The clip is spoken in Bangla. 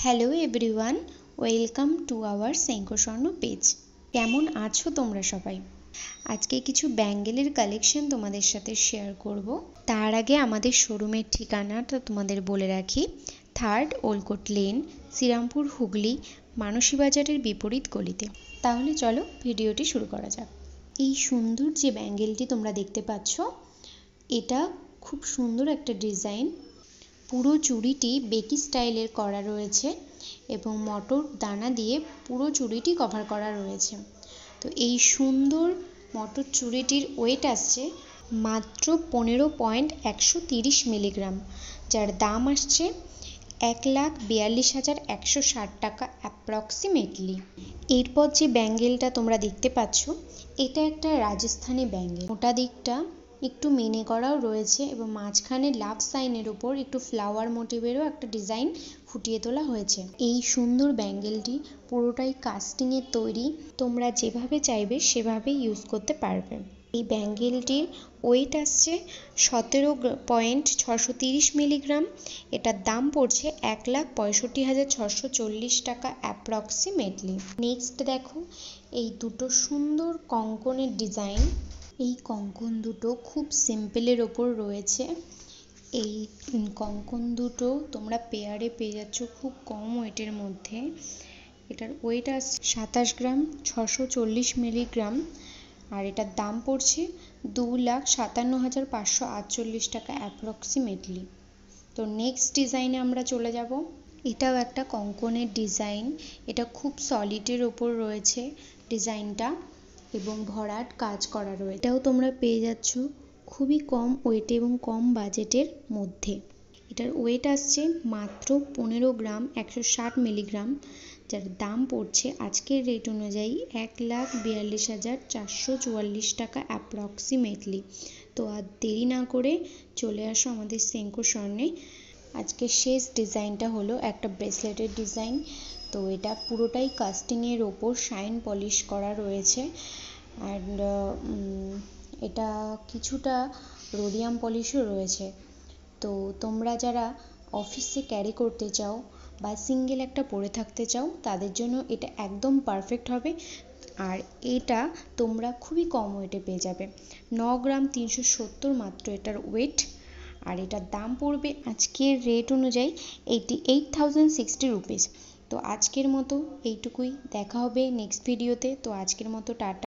Hello everyone, welcome to our Senco স্বর্ণ পেজ। কেমন আছো তোমরা সবাই? আজকে কিছু ব্যাঙ্গেলের কালেকশন তোমাদের সাথে শেয়ার করব। তার আগে আমাদের শোরুমের ঠিকানাটা তোমাদের বলে রাখি। 3rd ওলকোট লেন, শ্রীরামপুর, হুগলি, মানসী বাজারের বিপরীত গলিতে। তাহলে চলো ভিডিওটি শুরু করা যাক। এই সুন্দর যে ব্যাঙ্গেলটি তোমরা দেখতে পাচ্ছ, এটা খুব সুন্দর একটা ডিজাইন। পুরো চুড়িটি বেকি স্টাইলের করা রয়েছে এবং মটর দানা দিয়ে পুরো চুড়িটি কভার করা রয়েছে। তো এই সুন্দর মটর চুড়িটির ওয়েট আসছে মাত্র 15.130 মিলিগ্রাম, যার দাম আসছে 1,42,160 টাকা অ্যাপ্রক্সিমেটলি। এরপর যে ব্যাঙ্গেলটা তোমরা দেখতে পাচ্ছ, এটা একটা রাজস্থানি ব্যাঙ্গেল। ওটা দিকটা একটু মেনে করাও রয়েছে এবং মাঝখানে লাভ সাইনের উপর একটু ফ্লাওয়ার মোটিভেরও একটা ডিজাইন ফুটিয়ে তোলা হয়েছে। এই সুন্দর ব্যাঙ্গেলটি পুরোটাই কাস্টিংয়ের তৈরি, তোমরা যেভাবে চাইবে সেভাবেই ইউজ করতে পারবে। এই ব্যাঙ্গেলটির ওয়েট আসছে 17.630 মিলিগ্রাম। এটার দাম পড়ছে 1,65,640 টাকা অ্যাপ্রক্সিমেটলি। নেক্সট দেখো, এই দুটো সুন্দর কঙ্কনের ডিজাইন। এই কঙ্কন দুটো খুব সিম্পলের ওপর রয়েছে। এই কঙ্কন দুটো তোমরা পেয়ারে পেয়ে যাচ্ছ খুব কম ওয়েটের মধ্যে। এটার ওয়েট আসছে 27 গ্রাম 640 মিলিগ্রাম, আর এটার দাম পড়ছে 2,57,548 টাকা অ্যাপ্রক্সিমেটলি। তো নেক্সট ডিজাইনে আমরা চলে যাব। এটাও একটা কঙ্কনের ডিজাইন। এটা খুব সলিডের ওপর রয়েছে ডিজাইনটা এবং ভরাট কাজ করা রয়েছে। এটাও তোমরা পেয়ে যাচ্ছ খুবই কম ওয়েটে এবং কম বাজেটের মধ্যে। এটার ওয়েট আসছে মাত্র 15 গ্রাম 160 মিলিগ্রাম, যার দাম পড়ছে আজকের রেট অনুযায়ী 1,42,444 টাকা অ্যাপ্রক্সিমেটলি। তো আর দেরি না করে চলে আসো আমাদের সেঙ্কো স্বর্ণে। আজকে শেষ ডিজাইনটা হলো একটা ব্রেসলেটের ডিজাইন। তো এটা পুরোটাই কাস্টিংয়ের ওপর শাইন পলিশ করা রয়েছে, অ্যান্ড এটা কিছুটা রোডিয়াম পলিশও রয়েছে। তো তোমরা যারা অফিসে ক্যারি করতে চাও বা সিঙ্গেল একটা পরে থাকতে চাও, তাদের জন্য এটা একদম পারফেক্ট হবে। আর এটা তোমরা খুবই কম ওয়েটে পেয়ে যাবে, 9 গ্রাম 370 মাত্র এটার ওয়েট। আর এটার দাম পড়বে আজকের রেট অনুযায়ী 88,060 রুপিস। তো আজকের মতো এইটুকুই, দেখা হবে নেক্সট ভিডিওতে। তো আজকের মতো টাটা।